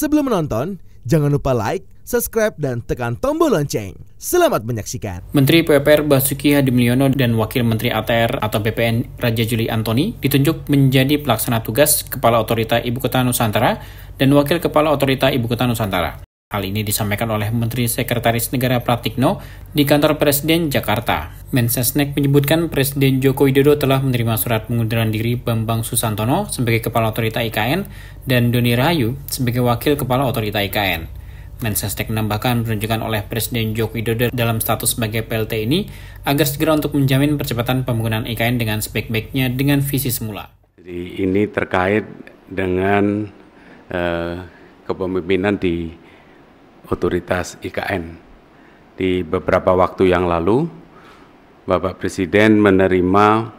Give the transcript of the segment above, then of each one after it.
Sebelum menonton, jangan lupa like, subscribe, dan tekan tombol lonceng. Selamat menyaksikan. Menteri PUPR Basuki Hadimulyono dan Wakil Menteri ATR atau BPN Raja Juli Antoni ditunjuk menjadi pelaksana tugas Kepala Otorita Ibu Kota Nusantara dan Wakil Kepala Otorita Ibu Kota Nusantara. Hal ini disampaikan oleh Menteri Sekretaris Negara Pratikno di kantor Presiden Jakarta. Mensesnek menyebutkan Presiden Joko Widodo telah menerima surat pengunduran diri Bambang Susantono sebagai Kepala Otorita IKN dan Doni Rahayu sebagai Wakil Kepala Otorita IKN. Mensesnek menambahkan penunjukan oleh Presiden Joko Widodo dalam status sebagai PLT ini agar segera untuk menjamin percepatan pembangunan IKN dengan sebaik-baiknya dengan visi semula. Jadi ini terkait dengan kepemimpinan di otoritas IKN. Di beberapa waktu yang lalu, Bapak Presiden menerima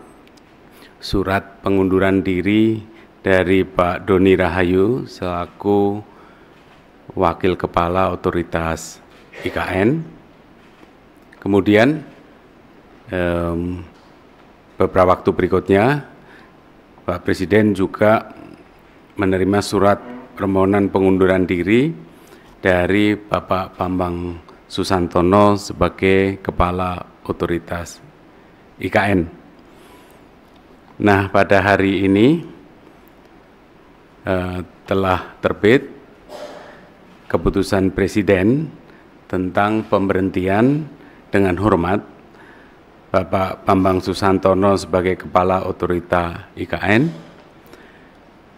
surat pengunduran diri dari Pak Doni Rahayu selaku Wakil Kepala Otoritas IKN. Kemudian beberapa waktu berikutnya, Pak Presiden juga menerima surat permohonan pengunduran diri dari Bapak Bambang Susantono sebagai Kepala Otoritas IKN. Nah, pada hari ini telah terbit keputusan Presiden tentang pemberhentian dengan hormat Bapak Bambang Susantono sebagai Kepala Otorita IKN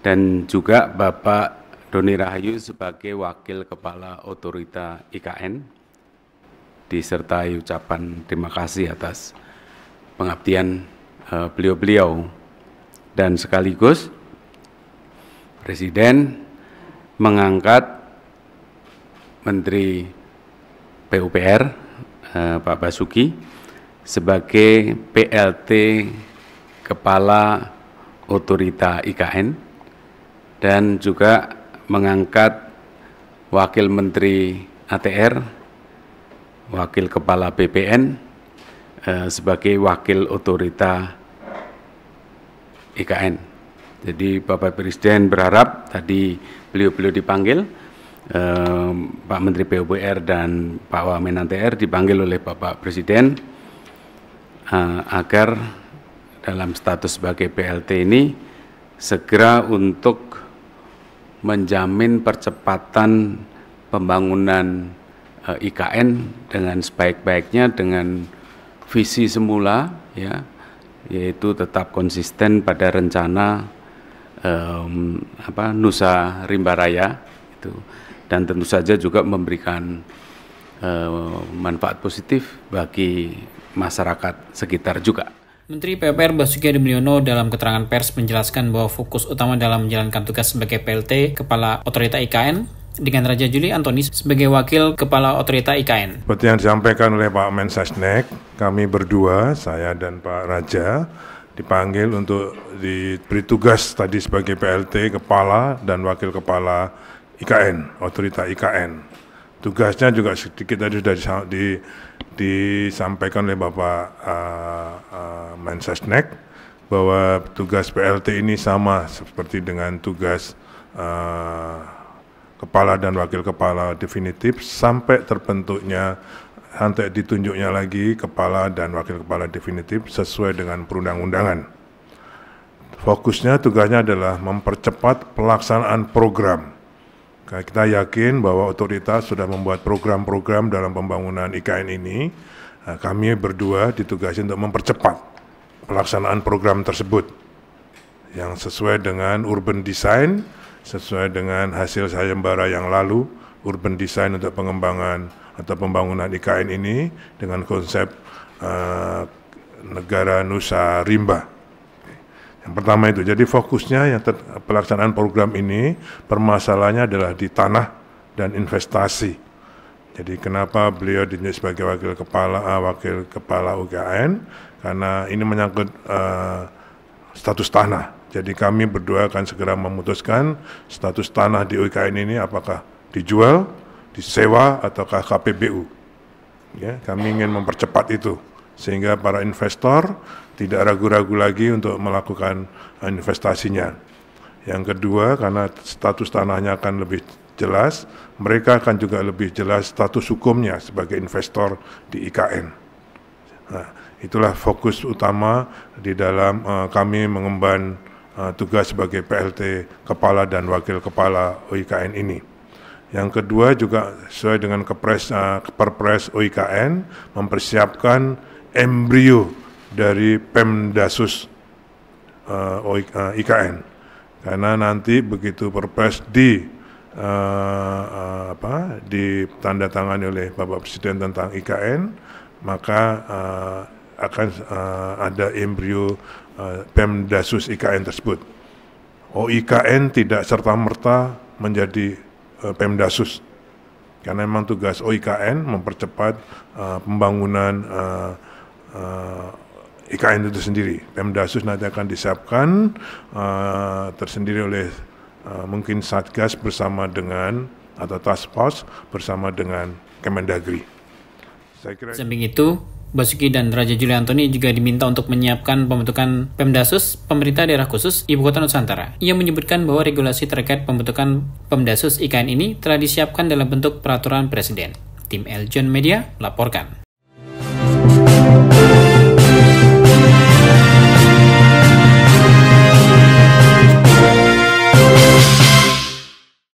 dan juga Bapak Doni Rahayu sebagai Wakil Kepala Otorita IKN, disertai ucapan terima kasih atas pengabdian beliau-beliau. Dan sekaligus Presiden mengangkat Menteri PUPR Pak Basuki sebagai PLT Kepala Otorita IKN dan juga mengangkat Wakil Menteri ATR, Wakil Kepala BPN sebagai Wakil Otorita IKN. Jadi Bapak Presiden berharap tadi beliau-beliau dipanggil, Pak Menteri PUPR dan Pak Wamen ATR dipanggil oleh Bapak Presiden agar dalam status sebagai PLT ini segera untuk menjamin percepatan pembangunan IKN dengan sebaik-baiknya dengan visi semula, ya, yaitu tetap konsisten pada rencana Nusa Rimba Raya itu, dan tentu saja juga memberikan manfaat positif bagi masyarakat sekitar juga. Menteri PUPR Basuki Hadimulyono dalam keterangan pers menjelaskan bahwa fokus utama dalam menjalankan tugas sebagai PLT Kepala Otorita IKN dengan Raja Juli Antoni sebagai Wakil Kepala Otorita IKN. Seperti yang disampaikan oleh Pak Mensesnek, kami berdua, saya dan Pak Raja, dipanggil untuk diberi tugas tadi sebagai PLT Kepala dan Wakil Kepala IKN, Otorita IKN. Tugasnya juga sedikit tadi sudah disampaikan oleh Bapak Mensesnek bahwa tugas PLT ini sama seperti dengan tugas Kepala dan Wakil Kepala definitif sampai terbentuknya, sampai ditunjuknya lagi Kepala dan Wakil Kepala definitif sesuai dengan perundang-undangan. Fokusnya, tugasnya adalah mempercepat pelaksanaan program. Kita yakin bahwa otoritas sudah membuat program-program dalam pembangunan IKN ini. Kami berdua ditugasi untuk mempercepat pelaksanaan program tersebut yang sesuai dengan urban design, sesuai dengan hasil sayembara yang lalu, urban design untuk pengembangan atau pembangunan IKN ini dengan konsep negara Nusa Rimba. Yang pertama itu, jadi fokusnya yang pelaksanaan program ini permasalahannya adalah di tanah dan investasi. Jadi kenapa beliau ditunjuk sebagai Wakil Kepala UKN? Karena ini menyangkut status tanah. Jadi kami berdua akan segera memutuskan status tanah di UKN ini apakah dijual, disewa, ataukah KPBU. Ya, kami ingin mempercepat itu sehingga para investor tidak ragu-ragu lagi untuk melakukan investasinya. Yang kedua, karena status tanahnya akan lebih jelas, mereka akan juga lebih jelas status hukumnya sebagai investor di IKN. Nah, itulah fokus utama di dalam kami mengemban tugas sebagai PLT Kepala dan Wakil Kepala OIKN ini. Yang kedua juga sesuai dengan Perpres OIKN mempersiapkan embrio dari Pemdasus IKN. Karena nanti begitu Perpres ditandatangani oleh Bapak Presiden tentang IKN, maka akan ada embrio Pemdasus IKN tersebut. OIKN tidak serta-merta menjadi Pemdasus, karena memang tugas OIKN mempercepat pembangunan IKN itu sendiri. Pemdasus nanti akan disiapkan tersendiri oleh mungkin Satgas bersama dengan atau Task Force bersama dengan Kemendagri. Samping itu, Basuki dan Raja Juli Antoni juga diminta untuk menyiapkan pembentukan Pemdasus, Pemerintah Daerah Khusus Ibu Kota Nusantara. Ia menyebutkan bahwa regulasi terkait pembentukan Pemdasus IKN ini telah disiapkan dalam bentuk peraturan Presiden. Tim Eljon Media laporkan.